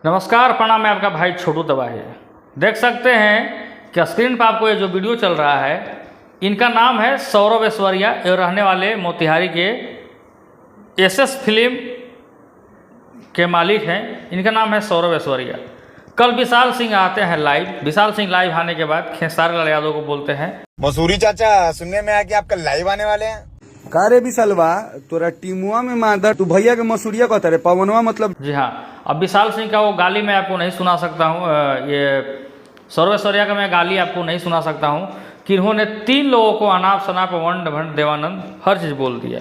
नमस्कार, प्रणाम। मैं आपका भाई छोटू तबाही। देख सकते हैं कि स्क्रीन पर आपको ये जो वीडियो चल रहा है, इनका नाम है सौरभ ऐश्वर्या। ये रहने वाले मोतिहारी के एसएस फिल्म के मालिक हैं। इनका नाम है सौरभ ऐश्वर्या। कल विशाल सिंह आते हैं लाइव। विशाल सिंह लाइव आने के बाद खेसारी लाल यादव को बोलते हैं, मसूरी चाचा सुनने में आया कि आप कल लाइव आने वाले हैं। का रे विशालवा, तोरा टीमुआ में मादर तू भैया के मसूरिया कहता रे पवनवा मतलब। जी हाँ। अब विशाल सिंह का वो गाली मैं आपको नहीं सुना सकता हूँ। ये सौरभ ऐश्वर्या का मैं गाली आपको नहीं सुना सकता हूँ कि इन्होंने 3 लोगों को अनाप शनाप वंड भंड देवानंद हर चीज़ बोल दिया।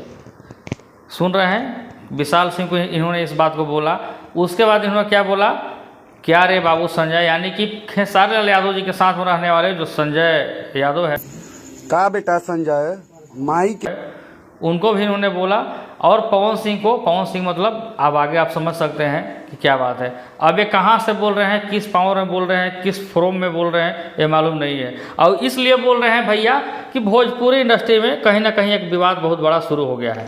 सुन रहे हैं, विशाल सिंह को इन्होंने इस बात को बोला। उसके बाद इन्होंने क्या बोला, क्या रे बाबू संजय, यानी कि खेसारी लाल यादव जी के साथ में रहने वाले जो संजय यादव है, का बेटा संजय माई के उनको भी इन्होंने बोला। और पवन सिंह को, पवन सिंह मतलब अब आगे आप समझ सकते हैं कि क्या बात है। अब ये कहाँ से बोल रहे हैं, किस पावर में बोल रहे हैं, किस फोरम में बोल रहे हैं, ये मालूम नहीं है। और इसलिए बोल रहे हैं भैया कि भोजपुरी इंडस्ट्री में कहीं ना कहीं एक विवाद बहुत बड़ा शुरू हो गया है।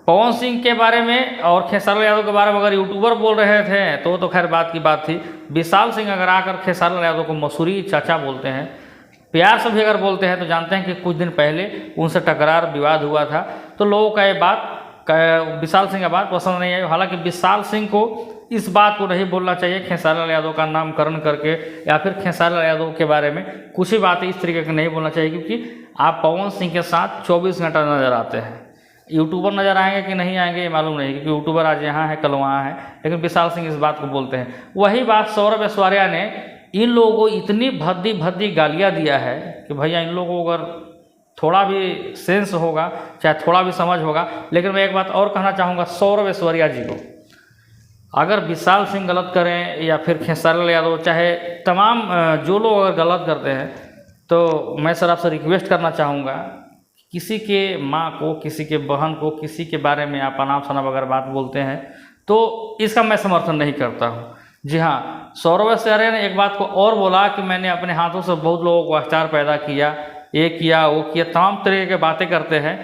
पवन सिंह के बारे में और खेसारी यादव के बारे में अगर यूट्यूबर बोल रहे थे तो खैर बात की बात थी। विशाल सिंह अगर आकर खेसारी यादव को मसूरी चाचा बोलते हैं, प्यार से भी अगर बोलते हैं, तो जानते हैं कि कुछ दिन पहले उनसे टकरार विवाद हुआ था। तो लोगों का ये बात, विशाल सिंह का बात पसंद नहीं आई। हालांकि विशाल सिंह को इस बात को नहीं बोलना चाहिए खेसारी लाल यादव का नामकरण करके, या फिर खेसारी लाल यादव के बारे में कुछ ही बातें इस तरीके की नहीं बोलना चाहिए, क्योंकि आप पवन सिंह के साथ 24 घंटा नज़र आते हैं। यूट्यूबर नज़र आएंगे कि नहीं आएंगे ये मालूम नहीं, क्योंकि यूट्यूबर आज यहाँ है कल वहाँ है, लेकिन विशाल सिंह इस बात को बोलते हैं। वही बात सौरभ ऐश्वर्या ने इन लोगों को इतनी भद्दी भद्दी गालियाँ दिया है कि भैया इन लोगों को अगर थोड़ा भी सेंस होगा, चाहे थोड़ा भी समझ होगा। लेकिन मैं एक बात और कहना चाहूँगा सौरभ ऐश्वर्या जी को, अगर विशाल सिंह गलत करें या फिर खेसारी लाल यादव, चाहे तमाम जो लोग अगर गलत करते हैं, तो मैं सर आपसे रिक्वेस्ट करना चाहूँगा, किसी के माँ को, किसी के बहन को, किसी के बारे में आप अनाप शनाप अगर बात बोलते हैं तो इसका मैं समर्थन नहीं करता हूँ। जी हाँ, सौरभ ऐश्वर्या ने एक बात को और बोला कि मैंने अपने हाथों से बहुत लोगों को अचार पैदा किया, ये किया वो किया, तमाम तरह के बातें करते हैं।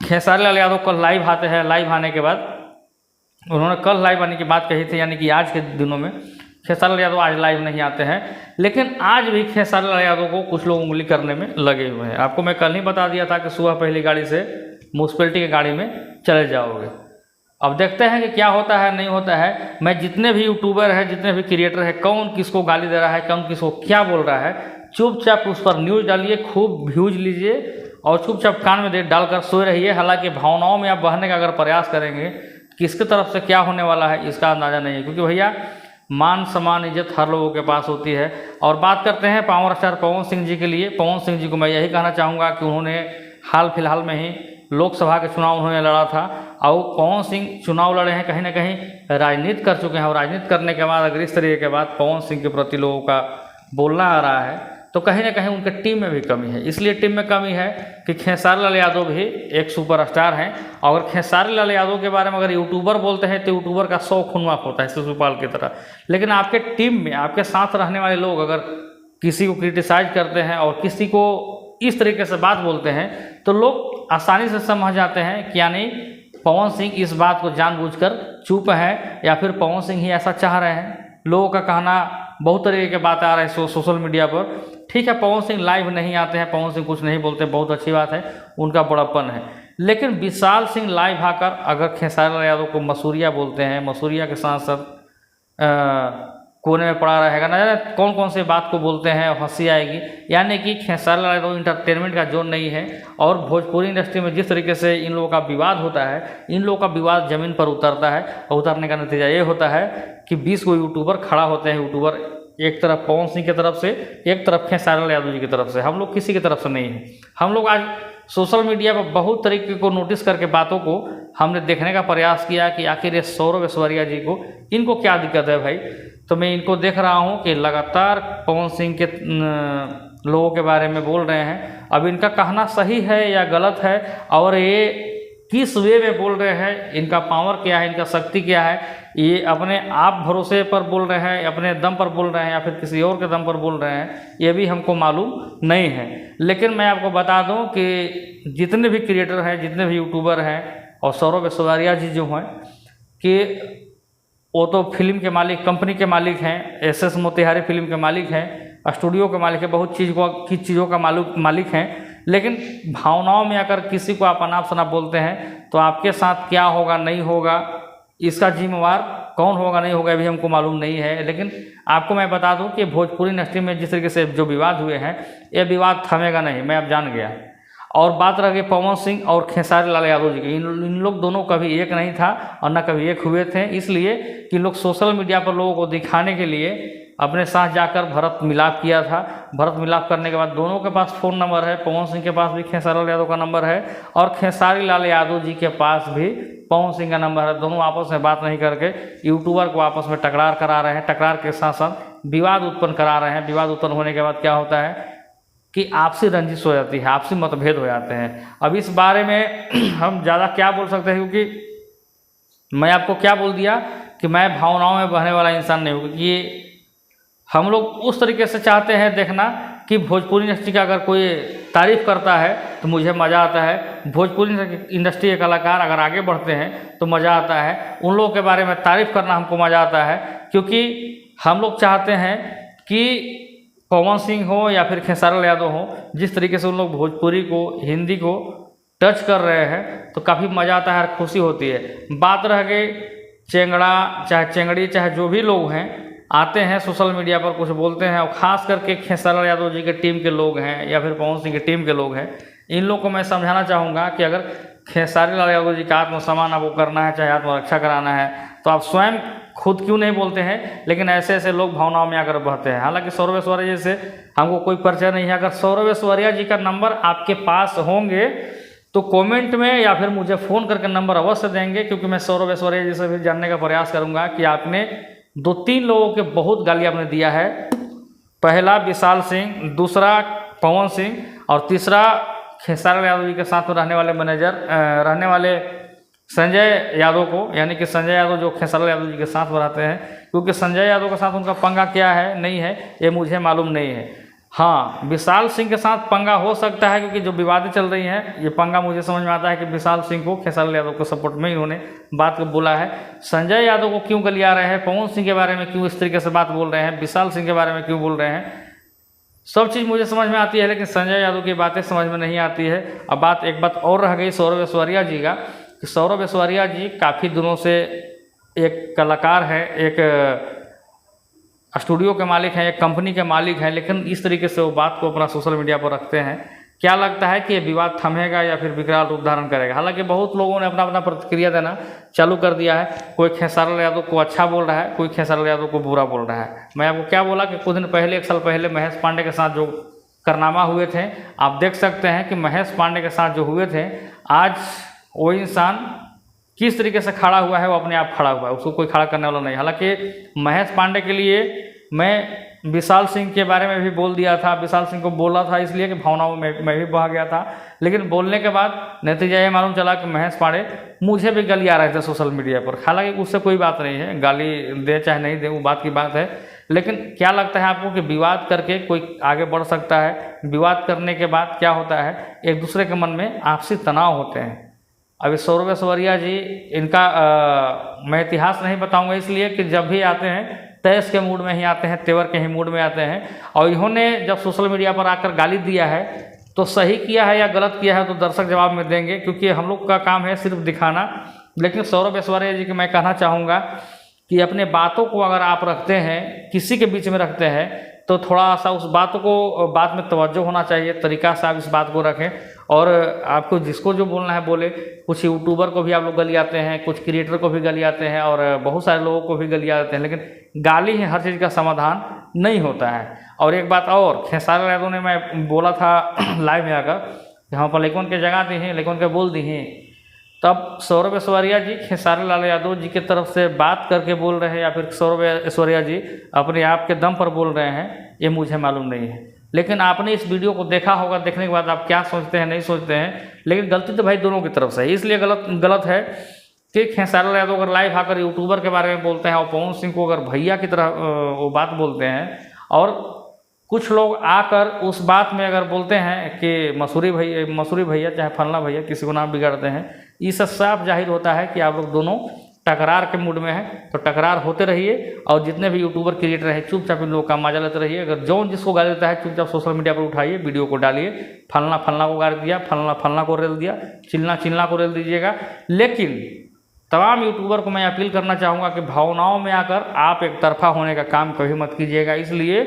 खेसारी लाल यादव कल लाइव आते हैं। लाइव आने के बाद उन्होंने कल लाइव आने की बात कही थी, यानी कि आज के दिनों में। खेसारी लाल यादव आज लाइव नहीं आते हैं, लेकिन आज भी खेसारी लाल यादव को कुछ लोग उंगली करने में लगे हुए हैं। आपको मैं कल ही बता दिया था कि सुबह पहली गाड़ी से म्यूनसिपैलिटी की गाड़ी में चले जाओगे। अब देखते हैं कि क्या होता है नहीं होता है। मैं जितने भी यूट्यूबर हैं, जितने भी क्रिएटर हैं, कौन किसको गाली दे रहा है, कौन किसको क्या बोल रहा है, चुपचाप उस पर न्यूज़ डालिए, खूब व्यूज लीजिए और चुपचाप कान में दे डालकर सोए रहिए। हालांकि भावनाओं में आप बहने का अगर प्रयास करेंगे, किसकी तरफ से क्या होने वाला है इसका अंदाज़ा नहीं है, क्योंकि भैया मान सम्मान इज्जत हर लोगों के पास होती है। और बात करते हैं पावर स्टार पवन सिंह जी के लिए। पवन सिंह जी को मैं यही कहना चाहूँगा कि उन्होंने हाल फिलहाल में ही लोकसभा के चुनाव उन्होंने लड़ा था, और पवन सिंह चुनाव लड़े हैं, कहीं ना कहीं राजनीति कर चुके हैं। और राजनीति करने के बाद अगर इस तरीके के बाद पवन सिंह के प्रति लोगों का बोलना आ रहा है, तो कहीं ना कहीं उनके टीम में भी कमी है। इसलिए टीम में कमी है कि खेसारी लाल यादव भी एक सुपरस्टार हैं, और खेसारी लाल यादव के बारे में अगर यूट्यूबर बोलते हैं तो यूट्यूबर का 100 खून माफ होता है शिशुपाल की तरह। लेकिन आपके टीम में, आपके साथ रहने वाले लोग अगर किसी को क्रिटिसाइज करते हैं और किसी को इस तरीके से बात बोलते हैं, तो लोग आसानी से समझ जाते हैं कि यानी पवन सिंह इस बात को जानबूझकर चुप है, या फिर पवन सिंह ही ऐसा चाह रहे हैं। लोगों का कहना बहुत तरीके के बात आ रहे हैं सोशल मीडिया पर। ठीक है, पवन सिंह लाइव नहीं आते हैं, पवन सिंह कुछ नहीं बोलते, बहुत अच्छी बात है, उनका बड़प्पन है। लेकिन विशाल सिंह लाइव आकर अगर खेसारी लाल यादव को मसूरिया बोलते हैं, मसूरिया के साथ साथ कोने में पड़ा रहेगा, ना जाने कौन कौन से बात को बोलते हैं, हंसी आएगी। यानी कि खेसारी लाल यादव इंटरटेनमेंट का जोन नहीं है। और भोजपुरी इंडस्ट्री में जिस तरीके से इन लोगों का विवाद होता है, इन लोगों का विवाद ज़मीन पर उतरता है, और उतरने का नतीजा ये होता है कि 20 को यूट्यूबर खड़ा होते हैं। यूट्यूबर एक तरफ पवन सिंह की तरफ से, एक तरफ खेसारी लाल यादव जी की तरफ से। हम लोग किसी की तरफ से नहीं हैं। हम लोग आज सोशल मीडिया पर बहुत तरीके को नोटिस करके बातों को हमने देखने का प्रयास किया कि आखिर ये सौरभ ऐश्वर्या जी को, इनको क्या दिक्कत है भाई। तो मैं इनको देख रहा हूँ कि लगातार पवन सिंह के लोगों के बारे में बोल रहे हैं। अब इनका कहना सही है या गलत है, और ये किस वे में बोल रहे हैं, इनका पावर क्या है, इनका शक्ति क्या है, ये अपने आप भरोसे पर बोल रहे हैं, अपने दम पर बोल रहे हैं, या फिर किसी और के दम पर बोल रहे हैं, ये भी हमको मालूम नहीं है। लेकिन मैं आपको बता दूं कि जितने भी क्रिएटर हैं, जितने भी यूट्यूबर हैं, और सौरभ ऐश्वर्या जी जो हैं, कि वो तो फिल्म के मालिक, कंपनी के मालिक हैं, SS मोतिहारी फिल्म के मालिक हैं, स्टूडियो के मालिक है, बहुत चीज़ों का मालिक हैं। लेकिन भावनाओं में अगर किसी को आप अनाप शनाप बोलते हैं तो आपके साथ क्या होगा नहीं होगा, इसका जिम्मेवार कौन होगा नहीं होगा भी हमको मालूम नहीं है। लेकिन आपको मैं बता दूं कि भोजपुरी इंडस्ट्री में जिस तरीके से जो विवाद हुए हैं, ये विवाद थमेगा नहीं, मैं अब जान गया। और बात रह गई पवन सिंह और खेसारी लाल यादव जी की, इन लोग दोनों कभी एक नहीं था और न कभी एक हुए थे, इसलिए कि लोग सोशल मीडिया पर लोगों को दिखाने के लिए अपने साथ जाकर भरत मिलाप किया था। भरत मिलाप करने के बाद दोनों के पास फ़ोन नंबर है, पवन सिंह के पास भी खेसारी लाल यादव का नंबर है और खेसारी लाल यादव जी के पास भी पवन सिंह का नंबर है। दोनों आपस में बात नहीं करके यूट्यूबर को आपस में टकरार करा रहे हैं, टकरार के साथ साथ विवाद उत्पन्न करा रहे हैं। विवाद उत्पन्न होने के बाद क्या होता है कि आपसी रंजिश हो जाती है, आपसी मतभेद हो जाते हैं। अब इस बारे में हम ज़्यादा क्या बोल सकते हैं, क्योंकि मैं आपको क्या बोल दिया कि मैं भावनाओं में बहने वाला इंसान नहीं हूँ, क्योंकि हम लोग उस तरीके से चाहते हैं देखना कि भोजपुरी इंडस्ट्री का अगर कोई तारीफ़ करता है तो मुझे मज़ा आता है, भोजपुरी इंडस्ट्री के कलाकार अगर आगे बढ़ते हैं तो मज़ा आता है, उन लोगों के बारे में तारीफ़ करना हमको मज़ा आता है। क्योंकि हम लोग चाहते हैं कि पवन सिंह हो या फिर खेसारी लाल यादव हो, जिस तरीके से उन लोग भोजपुरी को, हिंदी को टच कर रहे हैं तो काफ़ी मज़ा आता है और खुशी होती है। बात रह गई चेंगड़ा, चाहे चेंगड़ी, चाहे जो भी लोग हैं आते हैं सोशल मीडिया पर कुछ बोलते हैं, और ख़ास करके खेसारी लाल यादव जी के टीम के लोग हैं या फिर पवन सिंह के टीम के लोग हैं, इन लोग को मैं समझाना चाहूँगा कि अगर खेसारी लाल यादव जी का आत्मसम्मान आपको करना है, चाहे आत्मरक्षा कराना है, तो आप स्वयं खुद क्यों नहीं बोलते हैं। लेकिन ऐसे ऐसे लोग भावनाओं में आकर बहते हैं। हालांकि सौरभ ऐश्वर्या जी से हमको कोई परिचय नहीं है, अगर सौरभ ऐश्वर्या जी का नंबर आपके पास होंगे तो कमेंट में या फिर मुझे फ़ोन करके नंबर अवश्य देंगे, क्योंकि मैं सौरभ ऐश्वर्या जी से भी जानने का प्रयास करूँगा कि आपने 2-3 लोगों के बहुत गाली आपने दिया है। पहला विशाल सिंह, दूसरा पवन सिंह और तीसरा खेसारी लाल यादव जी के साथ में रहने वाले संजय यादव को, यानी कि संजय यादव जो खेसारी लाल यादव जी के साथ में रहते हैं। क्योंकि संजय यादव के साथ उनका पंगा क्या है नहीं है ये मुझे मालूम नहीं है। हाँ, विशाल सिंह के साथ पंगा हो सकता है, क्योंकि जो विवादें चल रही हैं ये पंगा मुझे समझ में आता है कि विशाल सिंह को खेसारी लाल यादव के सपोर्ट में इन्होंने बात को बोला है। संजय यादव को क्यों गलिया रहे हैं, पवन सिंह के बारे में क्यों इस तरीके से बात बोल रहे हैं, विशाल सिंह के बारे में क्यों बोल रहे हैं, सब चीज़ मुझे समझ में आती है, लेकिन संजय यादव की बातें समझ में नहीं आती है। अब एक बात और रह गई सौरभ ऐश्वर्या जी का, कि सौरभ ऐश्वर्या जी काफ़ी दिनों से एक कलाकार है, एक स्टूडियो के मालिक हैं, एक कंपनी के मालिक हैं, लेकिन इस तरीके से वो बात को अपना सोशल मीडिया पर रखते हैं। क्या लगता है कि ये विवाद थमेगा या फिर विकराल रूप धारण करेगा। हालांकि बहुत लोगों ने अपना अपना प्रतिक्रिया देना चालू कर दिया है। कोई खेसारी लाल यादव को अच्छा बोल रहा है, कोई खेसारी लाल यादव को बुरा बोल रहा है। मैं आपको क्या बोला कि कुछ दिन पहले, 1 साल पहले महेश पांडे के साथ जो कारनामा हुए थे, आप देख सकते हैं कि महेश पांडे के साथ जो हुए थे, आज वो इंसान किस तरीके से खड़ा हुआ है, वो अपने आप खड़ा हुआ है, उसको कोई खड़ा करने वाला नहीं। हालांकि महेश पांडे के लिए मैं विशाल सिंह के बारे में भी बोल दिया था, विशाल सिंह को बोला था इसलिए कि भावनाओं में मैं भी बहा गया था, लेकिन बोलने के बाद नतीजा ये मालूम चला कि महेश पांडे मुझे भी गाली आ रहे थे सोशल मीडिया पर। हालांकि उससे कोई बात नहीं है, गाली दे चाहे नहीं दे वो बात की बात है, लेकिन क्या लगता है आपको कि विवाद करके कोई आगे बढ़ सकता है। विवाद करने के बाद क्या होता है, एक दूसरे के मन में आपसी तनाव होते हैं। अभी सौरभ ऐश्वर्या जी, इनका मैं इतिहास नहीं बताऊंगा इसलिए कि जब भी आते हैं तेज के मूड में ही आते हैं, तेवर के ही मूड में आते हैं, और इन्होंने जब सोशल मीडिया पर आकर गाली दिया है तो सही किया है या गलत किया है तो दर्शक जवाब में देंगे, क्योंकि हम लोग का काम है सिर्फ दिखाना। लेकिन सौरभ ऐश्वर्या जी को मैं कहना चाहूँगा कि अपने बातों को अगर आप रखते हैं, किसी के बीच में रखते हैं, तो थोड़ा सा उस बात में तवज्जो होना चाहिए, तरीका से आप इस बात को रखें। और आपको जिसको जो बोलना है बोले। कुछ यूट्यूबर को भी आप लोग गाली आते हैं, कुछ क्रिएटर को भी गाली आते हैं, और बहुत सारे लोगों को भी गाली आते हैं, लेकिन गाली ही हर चीज़ का समाधान नहीं होता है। और एक बात और, खेसारी लाल यादव ने मैं बोला था लाइव में आकर, यहाँ पर लेकिन के जगह दी हैं, लेकिन के बोल दी हैं, तब सौरभ ऐश्वर्या जी खेसारी लाल यादव जी की तरफ से बात करके बोल रहे हैं या फिर सौरभ ऐश्वर्या जी अपने आप के दम पर बोल रहे हैं, ये मुझे मालूम नहीं है। लेकिन आपने इस वीडियो को देखा होगा, देखने के बाद आप क्या सोचते हैं नहीं सोचते हैं, लेकिन गलती तो भाई दोनों की तरफ से है। इसलिए गलत है कि खेसारी लाल यादव अगर लाइव आकर यूट्यूबर के बारे में बोलते हैं और पवन सिंह को अगर भैया की तरह वो बात बोलते हैं, और कुछ लोग आकर उस बात में अगर बोलते हैं कि मसूरी भैया चाहे फलना भैया, किसी को नाम बिगाड़ते हैं, इससे साफ जाहिर होता है कि आप लोग दोनों टकरार के मूड में है तो टकरार होते रहिए, और जितने भी यूट्यूबर क्रिएटर हैं चुपचाप इन लोगों का मजा लेते रहिए। अगर जौन जिसको गाली देता है चुपचाप सोशल मीडिया पर उठाइए, वीडियो को डालिए, फलना फलना को गाली दिया, फलना फलना को रेल दिया, चिल्ला चिल्ला को रेल दीजिएगा। लेकिन तमाम यूट्यूबर को मैं अपील करना चाहूँगा कि भावनाओं में आकर आप एक तरफा होने का काम कभी मत कीजिएगा, इसलिए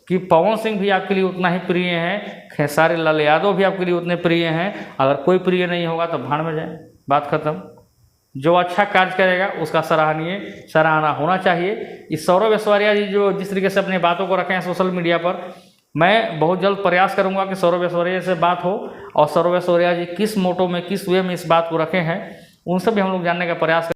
कि पवन सिंह भी आपके लिए उतना ही प्रिय हैं, खेसारी लाल यादव भी आपके लिए उतने प्रिय हैं। अगर कोई प्रिय नहीं होगा तो भाड़ में जाए, बात खत्म। जो अच्छा कार्य करेगा उसका सराहना होना चाहिए। इस सौरभ ऐश्वर्या जी जो जिस तरीके से अपनी बातों को रखे हैं सोशल मीडिया पर, मैं बहुत जल्द प्रयास करूंगा कि सौरभ ऐश्वर्या से बात हो, और सौरभ ऐश्वर्या जी किस मोटो में किस वे में इस बात को रखे हैं उनसे भी हम लोग जानने का प्रयास